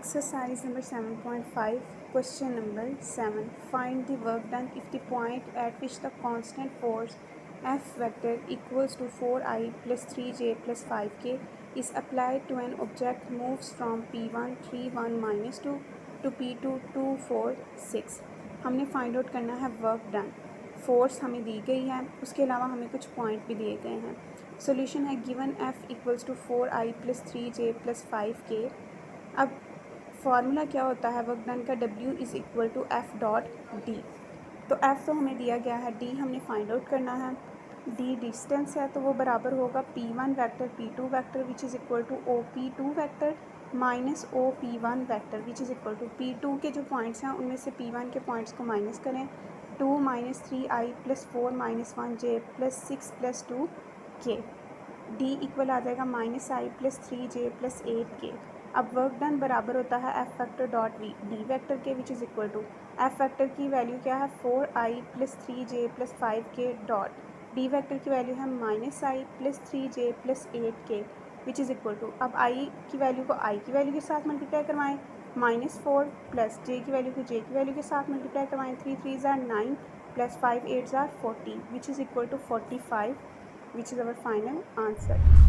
Exercise number 7.5, question number 7. Find the work done if the point at which the constant force F vector equals to 4I plus 3J plus 5K is applied to an object moves from P1 3 1 minus 2 to P2 2 4 6. हमने find out करना है work done. Force हमें दी गई है, उसके अलावा हमें कुछ पॉइंट भी दिए गए हैं. सोल्यूशन है given F equals to 4I plus 3J plus 5K. अब फार्मूला क्या होता है वर्क डन का? W is equal to F dot D. तो F तो हमें दिया गया है, D हमने फाइंड आउट करना है. D डिस्टेंस है तो वो बराबर होगा P1 vector P2 vector which is equal to OP2 vector minus OP1 vector which is equal to P2 के जो पॉइंट्स हैं उनमें से P1 के पॉइंट्स को माइनस करें. 2 minus 3I plus 4 minus 1J plus 6 plus 2K. D equal आ जाएगा minus I plus 3J plus 8K. अब वर्क डन बराबर होता है F vector dot V D vector के which is equal to F vector की value क्या है 4I plus 3J plus 5K dot D vector की वैल्यू है minus I plus 3J plus 8K which is equal to. अब I की value को I की वैल्यू के साथ मल्टीप्लाई करवाएं, -4 प्लस J की वैल्यू को J की वैल्यू के साथ मल्टीप्लाई करवाएं. 3 3 ज़ार 9 प्लस 5 8 ज़ार 40 which is equal to 45 which is our final answer.